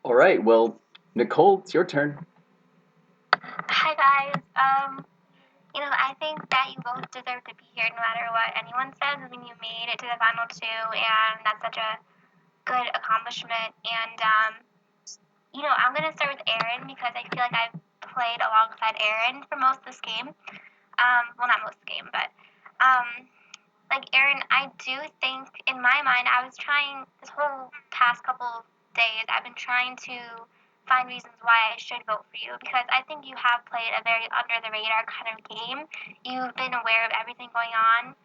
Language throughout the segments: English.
All right, well, Nicole, it's your turn. Hi guys. I think that you both deserve to be here no matter what anyone says. I mean, you made it to the final two, and that's such a good accomplishment. And I'm gonna start with Aaron because I feel like I've played alongside Aaron for most of this game. Well, not most of the game, but like Aaron, I do think in my mind I was trying this whole past couple of days. I've been trying to find reasons why I should vote for you because I think you have played a very under the radar kind of game. You've been aware of everything going on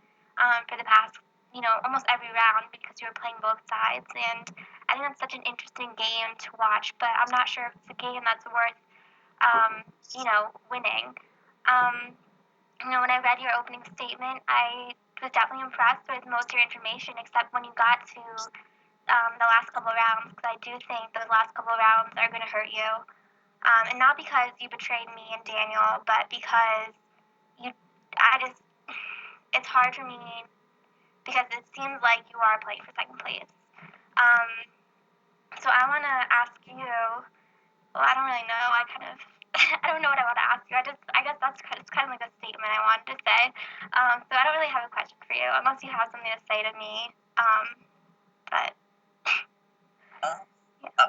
for the past, almost every round because you were playing both sides. And I think that's such an interesting game to watch, but I'm not sure if it's a game that's worth, winning. When I read your opening statement, I was definitely impressed with most of your information, except when you got to the last couple of rounds, because I do think those last couple of rounds are going to hurt you. And not because you betrayed me and Daniel, but because it's hard for me because it seems like you are playing for second place. Um, so I want to ask you, well, I don't really know. I don't know what I want to ask you. I guess it's kind of like a statement I wanted to say. So I don't really have a question for you unless you have something to say to me. But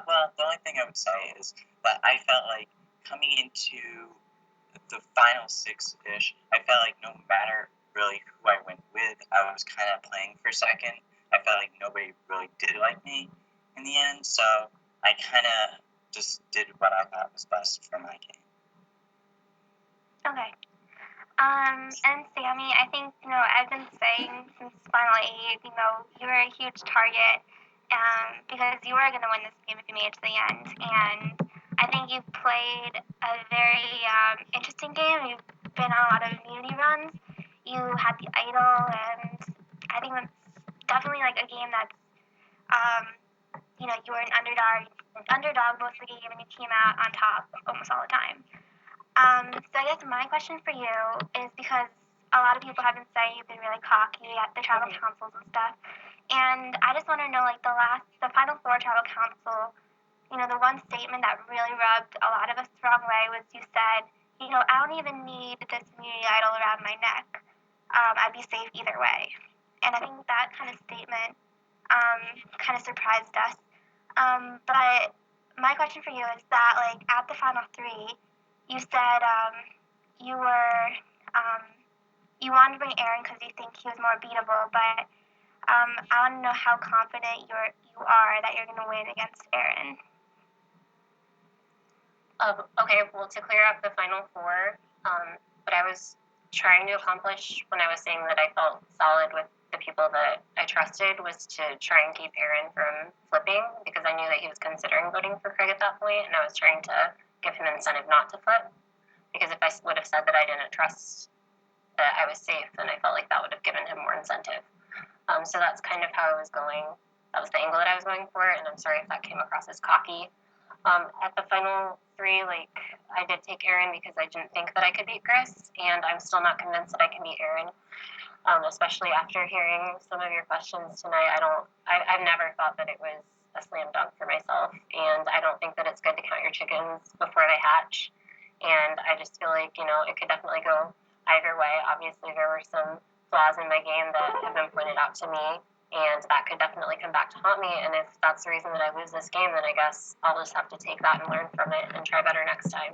Well, the only thing I would say is that I felt like coming into the final six-ish, I felt like no matter really who I went with, I was kind of playing for second. I felt like nobody really did like me in the end, so I kind of just did what I thought was best for my game. Okay. And Sammy, I think, I've been saying since Final 8, you were a huge target because you were going to win this game if you made it to the end. And I think you've played a very interesting game. You've been on a lot of immunity runs. You had the idol, and I think that's definitely like a game that's, you were an underdog most of the game, and you came out on top almost all the time. So I guess my question for you is because a lot of people have been saying you've been really cocky at the tribal councils and stuff, and I just want to know, like the final four tribal council, the one statement that really rubbed a lot of us the wrong way was you said, I don't even need this immunity idol around my neck. I'd be safe either way, and I think that kind of statement kind of surprised us. But my question for you is that, like, at the final three, you said you wanted to bring Aaron because you think he was more beatable, but I want to know how confident you are that you're going to win against Aaron. Okay, well, to clear up the final four, what I was trying to accomplish when I was saying that I felt solid with the people that I trusted was to try and keep Aaron from flipping because I knew that he was considering voting for Craig at that point, and I was trying to give him incentive not to flip. Because if I would have said that I didn't trust that I was safe, then I felt like that would have given him more incentive. So that's kind of how I was going. That was the angle that I was going for, and I'm sorry if that came across as cocky. At the final three, I did take Aaron because I didn't think that I could beat Chris, and I'm still not convinced that I can beat Aaron. Especially after hearing some of your questions tonight, I've never thought that it was a slam dunk for myself, and I don't think that it's good to count your chickens before they hatch. And I just feel like, it could definitely go either way. Obviously, there were some flaws in my game that have been pointed out to me, and that could definitely come back to haunt me. And if that's the reason that I lose this game, then I guess I'll just have to take that and learn from it and try better next time.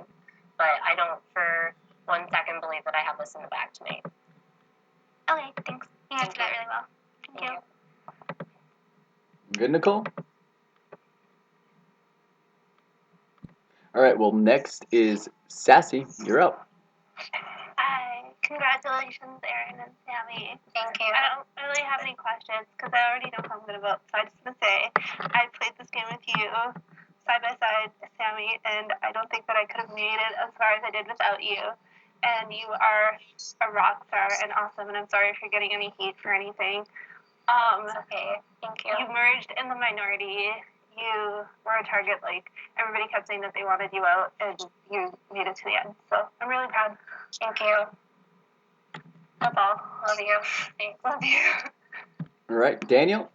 But I don't for 1 second believe that I have this in the bag tonight. Okay, thanks. You answered that really well. Thank you. Good, Nicole? All right, well, next is Sassy. You're up. Hi. Congratulations, Aaron and Sammy. Thank you. I don't really have any questions because I already know how I'm going to vote. So I just want to say I played this game with you side by side, Sammy, and I don't think that I could have made it as far as I did without you. And you are a rock star and awesome, and I'm sorry if you're getting any heat for anything. Okay, thank you. You merged in the minority. You were a target. Everybody kept saying that they wanted you out, and you made it to the end. So I'm really proud. Thank you. That's all. Love you. Thanks. Love you. All right, Daniel?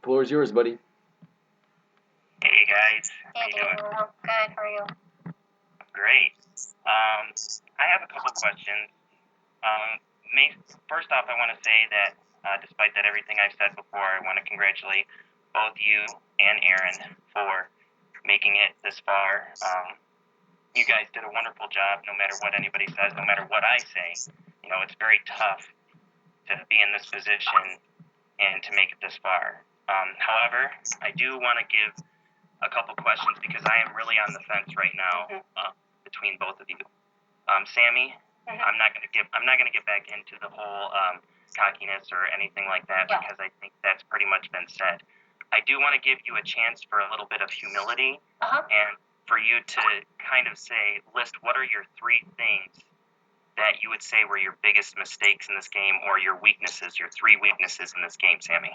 The floor is yours, buddy. guys? How Hey, you doing? Daniel. Good. How are you? Great. I have a couple questions. First off, I want to say that despite that everything I've said before, I want to congratulate both you and Aaron for making it this far. You guys did a wonderful job, no matter what anybody says, no matter what I say. You know, it's very tough to be in this position and to make it this far. However, I do want to give a couple questions because I am really on the fence right now between both of you. Sammy, I'm not gonna get back into the whole cockiness or anything like that because I think that's pretty much been said. I do want to give you a chance for a little bit of humility and for you to kind of list what are your 3 things that you would say were your biggest mistakes in this game or your weaknesses, your 3 weaknesses in this game, Sammy.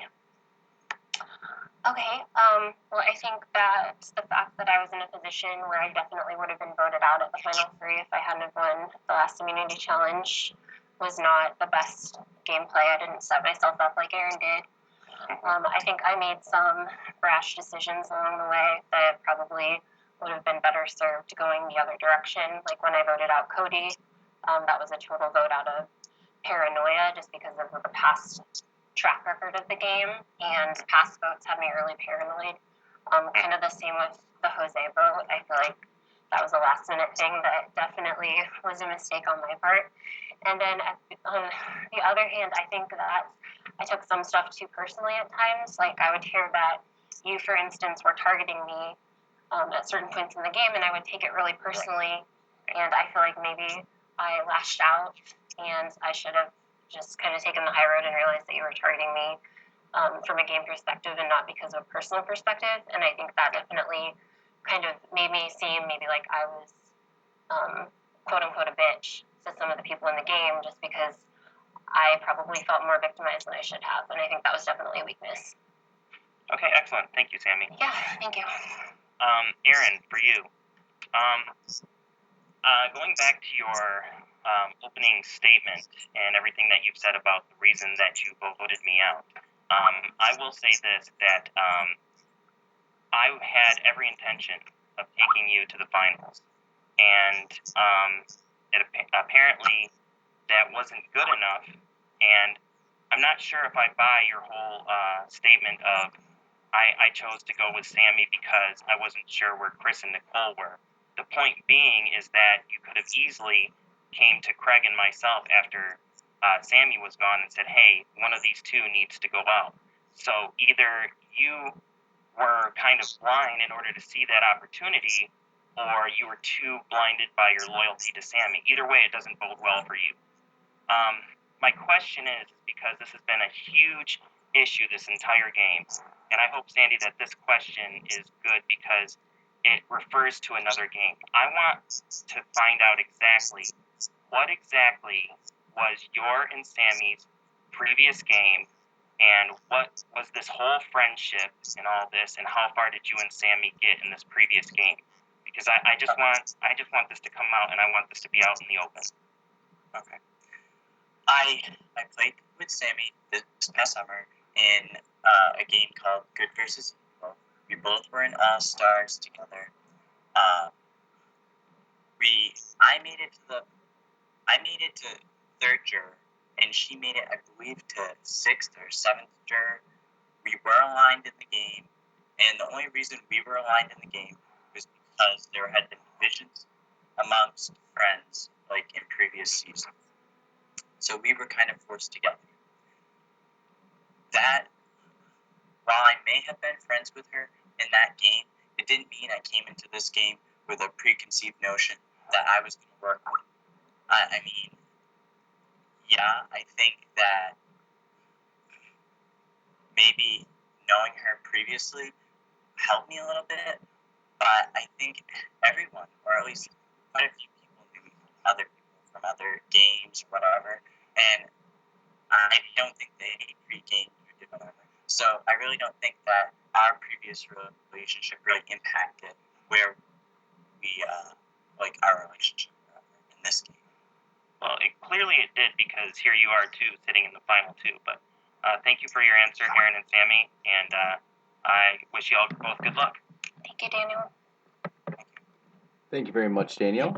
Okay. Well, I think that the fact that I was in a position where I definitely would have been voted out at the final 3 if I hadn't have won the last immunity challenge was not the best gameplay. I didn't set myself up like Aaron did. I think I made some rash decisions along the way that probably would have been better served going the other direction. Like when I voted out Cody, that was a total vote out of paranoia just because of the past track record of the game, and past votes had me really paranoid. Kind of the same with the Jose vote. I feel like that was a last minute thing that definitely was a mistake on my part. And then on the other hand, I think that I took some stuff too personally at times. Like I would hear that you, for instance, were targeting me at certain points in the game, and I would take it really personally. And I feel like maybe I lashed out, and I should have just kind of taken the high road and realized that you were targeting me from a game perspective and not because of a personal perspective. And I think that definitely kind of made me seem maybe like I was quote unquote a bitch to some of the people in the game just because I probably felt more victimized than I should have. And I think that was definitely a weakness. Okay, excellent. Thank you, Sammy. Yeah, thank you. Aaron, for you. Going back to your opening statement and everything that you've said about the reason that you voted me out, I will say this, that I had every intention of taking you to the finals, and apparently that wasn't good enough, and I'm not sure if I buy your whole statement of I chose to go with Sammy because I wasn't sure where Chris and Nicole were. The point being is that you could have easily came to Craig and myself after Sammy was gone and said, hey, one of these 2 needs to go out. So either you were kind of blind in order to see that opportunity, or you were too blinded by your loyalty to Sammy. Either way, it doesn't bode well for you. My question is, because this has been a huge issue this entire game, and I hope, Sandy, that this question is good because it refers to another game. I want to find out exactly what was your and Sammy's previous game, and what was this whole friendship and all this, and how far did you and Sammy get in this previous game? Because I just want this to come out, and I want this to be out in the open. Okay. I played with Sammy this past summer in a game called Good versus Evil. We both were in All Stars together. I made it to 3rd juror, and she made it, I believe, to 6th or 7th juror. We were aligned in the game, and the only reason we were aligned in the game was because there had been divisions amongst friends, like in previous seasons. So we were kind of forced together. That, while I may have been friends with her in that game, it didn't mean I came into this game with a preconceived notion that I was going to work with. I mean, yeah, I think that maybe knowing her previously helped me a little bit, but I think everyone, or at least quite a few people, knew other people from other games or whatever, and I don't think they pre-gamed or did whatever. So I really don't think that our previous relationship really impacted where we, our relationship in this game. Well, clearly it did, because here you are, too, sitting in the final 2. But thank you for your answer, Aaron and Sammy, and I wish you all both good luck. Thank Thank you, Daniel. Thank you very much, Danielle.